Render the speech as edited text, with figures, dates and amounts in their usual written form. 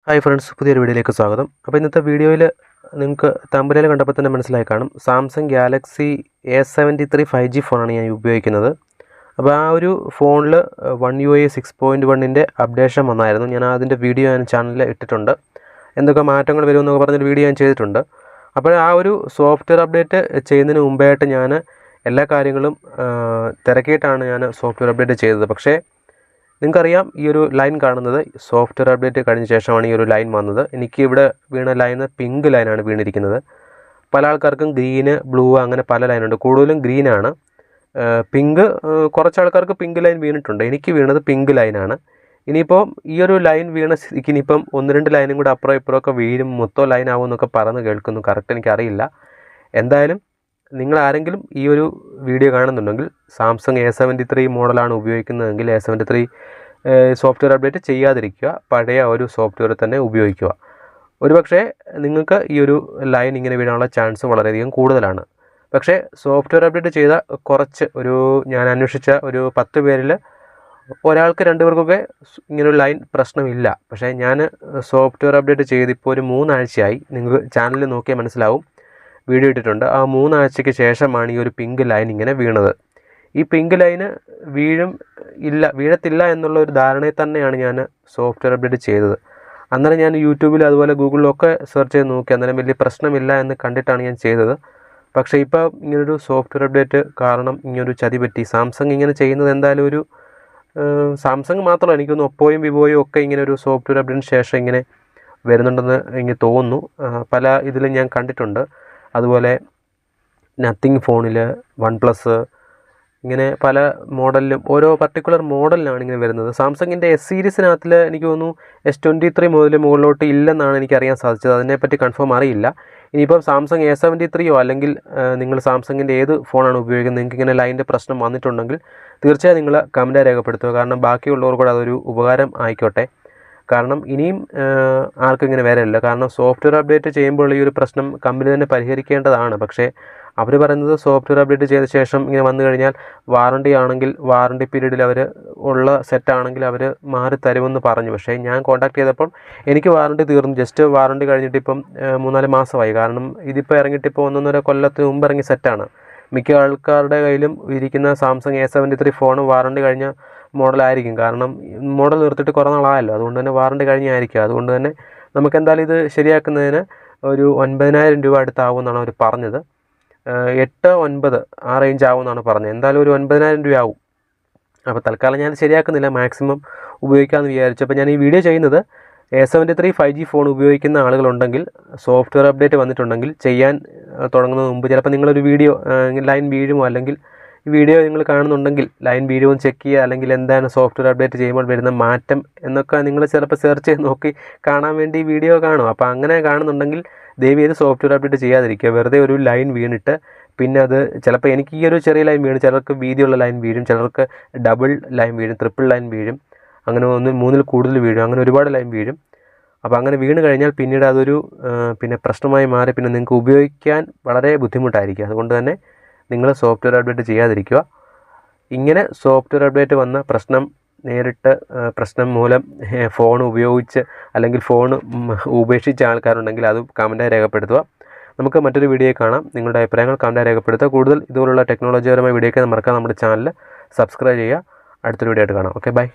Hi friends, പുതിയൊരു വീഡിയോയിലേക്ക് സ്വാഗതം. അപ്പോൾ ഇന്നത്തെ വീഡിയോയിൽ നിങ്ങൾക്ക് തമ്പനയിൽ കണ്ടപ്പോൾ തന്നെ മനസ്സിലായി കാണും, സാംസങ് ഗാലക്സി A73 5G ഫോണാണ് ഞാൻ ഉപയോഗിക്കുന്നത്. അപ്പോൾ ആ ഒരു ഫോണിൽ One UI 6.1ൻ്റെ അപ്ഡേഷൻ വന്നായിരുന്നു. ഞാൻ അതിൻ്റെ വീഡിയോ ഞാൻ ചാനലിൽ ഇട്ടിട്ടുണ്ട്. എന്തൊക്കെ മാറ്റങ്ങൾ വരുമെന്നൊക്കെ പറഞ്ഞൊരു വീഡിയോ ഞാൻ ചെയ്തിട്ടുണ്ട്. അപ്പോൾ ആ ഒരു സോഫ്റ്റ്വെയർ അപ്ഡേറ്റ് ചെയ്യുന്നതിന് മുമ്പായിട്ട് ഞാൻ എല്ലാ കാര്യങ്ങളും തിരക്കിയിട്ടാണ് ഞാൻ സോഫ്റ്റ്വെയർ അപ്ഡേറ്റ് ചെയ്തത്. പക്ഷേ നിങ്ങൾക്കറിയാം, ഈ ഒരു ലൈൻ കാണുന്നത് സോഫ്റ്റ്വെയർ അപ്ഡേറ്റ് കഴിഞ്ഞ ശേഷമാണ് ഈ ഒരു ലൈൻ വന്നത്. എനിക്ക് ഇവിടെ വീണ ലൈൻ പിങ്ക് ലൈനാണ് വീണിരിക്കുന്നത്. പല ആൾക്കാർക്കും ഗ്രീന്, ബ്ലൂ അങ്ങനെ പല ലൈനുണ്ട്. കൂടുതലും ഗ്രീനാണ്. പിങ്ക് കുറച്ച് ആൾക്കാർക്ക് പിങ്ക് ലൈൻ വീണിട്ടുണ്ട്. എനിക്ക് വീണത് പിങ്ക് ലൈനാണ്. ഇനിയിപ്പോൾ ഈ ഒരു ലൈൻ വീണ സ്ഥിതിക്ക് ഇനിയിപ്പം 1-2 ലൈനും കൂടെ അപ്പുറം ഇപ്പുറമൊക്കെ വീഴും, മൊത്തം ലൈൻ ആവും എന്നൊക്കെ പറഞ്ഞ് കേൾക്കുന്നു. കറക്റ്റ് എനിക്കറിയില്ല. എന്തായാലും നിങ്ങൾ ആരെങ്കിലും ഈ ഒരു വീഡിയോ കാണുന്നുണ്ടെങ്കിൽ സാംസങ് A73 മോഡലാണ് ഉപയോഗിക്കുന്നതെങ്കിൽ A73 സോഫ്റ്റ്വെയർ അപ്ഡേറ്റ് ചെയ്യാതിരിക്കുക. പഴയ ഒരു സോഫ്റ്റ്വെയർ തന്നെ ഉപയോഗിക്കുക. ഒരുപക്ഷേ നിങ്ങൾക്ക് ഈ ഒരു ലൈൻ ഇങ്ങനെ വീഴാനുള്ള ചാൻസ് വളരെയധികം കൂടുതലാണ്. പക്ഷേ സോഫ്റ്റ്വെയർ അപ്ഡേറ്റ് ചെയ്ത ഞാൻ അന്വേഷിച്ച ഒരു 10 പേരിൽ ഒരാൾക്ക് 2 പേർക്കൊക്കെ ഇങ്ങനൊരു ലൈൻ പ്രശ്നമില്ല. പക്ഷേ ഞാൻ സോഫ്റ്റ്വെയർ അപ്ഡേറ്റ് ചെയ്തിപ്പോൾ ഒരു 3 ആഴ്ചയായി. നിങ്ങൾക്ക് ചാനലിൽ നോക്കിയാൽ മനസ്സിലാവും, വീഡിയോ ഇട്ടിട്ടുണ്ട്. ആ 3 ആഴ്ചയ്ക്ക് ശേഷമാണ് ഈ ഒരു പിങ്ക് ലൈൻ ഇങ്ങനെ വീണത്. ഈ പിങ്ക് ലൈന് വീഴത്തില്ല എന്നുള്ള ഒരു ധാരണയിൽ തന്നെയാണ് ഞാൻ സോഫ്റ്റ്വെയർ അപ്ഡേറ്റ് ചെയ്തത്. അന്നേരം ഞാൻ യൂട്യൂബിൽ അതുപോലെ ഗൂഗിളിലൊക്കെ സെർച്ച് ചെയ്ത് നോക്കി. അന്നേരം വലിയ പ്രശ്നമില്ല എന്ന് കണ്ടിട്ടാണ് ഞാൻ ചെയ്തത്. പക്ഷേ ഇപ്പോൾ ഇങ്ങനൊരു സോഫ്റ്റ്വെയർ അപ്ഡേറ്റ് കാരണം ഇങ്ങനൊരു ചതി പറ്റി. സാംസങ് ഇങ്ങനെ ചെയ്യുന്നത് എന്തായാലും ഒരു സാംസങ് മാത്രമല്ല, എനിക്കൊന്ന് ഒപ്പോയും വിവോയും ഒക്കെ ഇങ്ങനെ ഒരു സോഫ്റ്റ്വെയർ അപ്ഡേറ്റിന് ശേഷം ഇങ്ങനെ വരുന്നുണ്ടെന്ന് എനിക്ക് തോന്നുന്നു. പല ഇതിലും ഞാൻ കണ്ടിട്ടുണ്ട്. അതുപോലെ നത്തിങ് ഫോണിൽ, OnePlus ഇങ്ങനെ പല മോഡലിലും ഓരോ പർട്ടിക്കുലർ മോഡലിലാണ് ഇങ്ങനെ വരുന്നത്. സാംസങ്ങിൻ്റെ S സീരീസിനകത്തിൽ എനിക്ക് തോന്നുന്നു S23 മുതൽ മുകളിലോട്ട് ഇല്ലെന്നാണ് എനിക്കറിയാൻ സാധിച്ചത്. അതിനെപ്പറ്റി കൺഫേം അറിയില്ല. ഇനിയിപ്പം സാംസങ് A73 അല്ലെങ്കിൽ നിങ്ങൾ സാംസങ്ങിൻ്റെ ഏത് ഫോണാണ് ഉപയോഗിക്കുന്നത്, നിങ്ങൾക്ക് ഇങ്ങനെ ലൈനിൻ്റെ പ്രശ്നം വന്നിട്ടുണ്ടെങ്കിൽ തീർച്ചയായും നിങ്ങൾ കമൻറ്റായി രേഖപ്പെടുത്തുക. കാരണം ബാക്കിയുള്ളവർ കൂടെ അതൊരു ഉപകാരം ആയിക്കോട്ടെ. കാരണം ഇനിയും ആർക്കും ഇങ്ങനെ വരില്ല. കാരണം സോഫ്റ്റ്വെയർ അപ്ഡേറ്റ് ചെയ്യുമ്പോൾ ഈ ഒരു പ്രശ്നം കമ്പനി തന്നെ പരിഹരിക്കേണ്ടതാണ്. പക്ഷേ അവർ പറയുന്നത് സോഫ്റ്റ്വെയർ അപ്ഡേറ്റ് ചെയ്ത ശേഷം ഇങ്ങനെ വന്നു കഴിഞ്ഞാൽ വാറണ്ടി ആണെങ്കിൽ വാറണ്ടി പീരീഡിൽ അവർ ഉള്ള സെറ്റാണെങ്കിൽ അവർ മാറി തരുമെന്ന് പറഞ്ഞു. പക്ഷേ ഞാൻ കോൺടാക്ട് ചെയ്തപ്പോൾ എനിക്ക് വാറണ്ടി തീർന്നു. ജസ്റ്റ് വാറണ്ടി കഴിഞ്ഞിട്ട് ഇപ്പം 3-4 മാസമായി. കാരണം ഇതിപ്പോൾ ഇറങ്ങിയിട്ട് ഇപ്പോൾ 1-1.5 കൊല്ലത്തിന് മുമ്പ് ഇറങ്ങിയ സെറ്റാണ്. മിക്ക ആൾക്കാരുടെ കയ്യിലും ഇരിക്കുന്ന സാംസങ് A73 ഫോൺ വാറണ്ടി കഴിഞ്ഞ മോഡലായിരിക്കും. കാരണം മോഡൽ നിർത്തിയിട്ട് കുറേ നാളായല്ലോ. അതുകൊണ്ട് തന്നെ വാറണ്ടി കഴിഞ്ഞായിരിക്കും. അതുകൊണ്ട് തന്നെ നമുക്ക് എന്തായാലും ഇത് ശരിയാക്കുന്നതിന് ഒരു 9,000 രൂപ അടുത്താവുമെന്നാണ് അവർ പറഞ്ഞത്. 8-9 ആ റേഞ്ച് ആവുമെന്നാണ് പറഞ്ഞത്. എന്തായാലും ഒരു 9,000 രൂപ ആവും. അപ്പോൾ തൽക്കാലം ഞാൻ ശരിയാക്കുന്നില്ല, മാക്സിമം ഉപയോഗിക്കാമെന്ന് വിചാരിച്ചു. അപ്പോൾ ഞാൻ ഈ വീഡിയോ ചെയ്യുന്നത് A73 5G ഫോൺ ഉപയോഗിക്കുന്ന ആളുകളുണ്ടെങ്കിൽ, സോഫ്റ്റ്വെയർ അപ്ഡേറ്റ് വന്നിട്ടുണ്ടെങ്കിൽ ചെയ്യാൻ തുടങ്ങുന്നതിന് മുമ്പ് ചിലപ്പോൾ നിങ്ങളൊരു വീഡിയോ ലൈൻ വീഴുമോ, അല്ലെങ്കിൽ ഈ വീഡിയോ നിങ്ങൾ കാണുന്നുണ്ടെങ്കിൽ ലൈൻ വീഡിയോ ചെക്ക് ചെയ്യുക, അല്ലെങ്കിൽ എന്താണ് സോഫ്റ്റ്വെയർ അപ്ഡേറ്റ് ചെയ്യുമ്പോൾ വരുന്ന മാറ്റം എന്നൊക്കെ നിങ്ങൾ ചിലപ്പോൾ സെർച്ച് ചെയ്ത് നോക്കി കാണാൻ വേണ്ടി വീഡിയോ കാണും. അപ്പോൾ അങ്ങനെ കാണുന്നുണ്ടെങ്കിൽ ദയവ് ചെയ്ത് സോഫ്റ്റ്വെയർ അപ്ഡേറ്റ് ചെയ്യാതിരിക്കുക. വെറുതെ ഒരു ലൈൻ വീണിട്ട് പിന്നെ അത് ചിലപ്പോൾ എനിക്ക് ഈ ഒരു ചെറിയ ലൈൻ വീഴും, ചിലർക്ക് വീതിയുള്ള ലൈൻ വീഴും, ചിലർക്ക് ഡബിൾ ലൈൻ വീഴും, ട്രിപ്പിൾ ലൈൻ വീഴും, അങ്ങനെ 1-3 കൂടുതൽ വീഴും, അങ്ങനെ ഒരുപാട് ലൈൻ വീഴും. അപ്പോൾ അങ്ങനെ വീണ് കഴിഞ്ഞാൽ പിന്നീട് അതൊരു പിന്നെ പ്രശ്നമായി മാറി പിന്നെ നിങ്ങൾക്ക് ഉപയോഗിക്കാൻ വളരെ ബുദ്ധിമുട്ടായിരിക്കും. അതുകൊണ്ട് തന്നെ നിങ്ങൾ സോഫ്റ്റ്വെയർ അപ്ഡേറ്റ് ചെയ്യാതിരിക്കുക. ഇങ്ങനെ സോഫ്റ്റ്വെയർ അപ്ഡേറ്റ് വന്ന പ്രശ്നം മൂലം ഫോൺ ഉപയോഗിച്ച് അല്ലെങ്കിൽ ഫോൺ ഉപേക്ഷിച്ച ആൾക്കാരുണ്ടെങ്കിൽ അത് കമൻറ്റായി രേഖപ്പെടുത്തുക. നമുക്ക് മറ്റൊരു വീഡിയോ കാണാം. നിങ്ങളുടെ അഭിപ്രായങ്ങൾ കമൻറ്റായി രേഖപ്പെടുത്തുക. കൂടുതൽ ഇതുപോലുള്ള ടെക്നോളജിപരമായ വീഡിയോയ്ക്ക് മറക്കാതെ നമ്മുടെ ചാനൽ സബ്സ്ക്രൈബ് ചെയ്യുക. അടുത്തൊരു വീഡിയോ ആയിട്ട് കാണാം. Okay, by.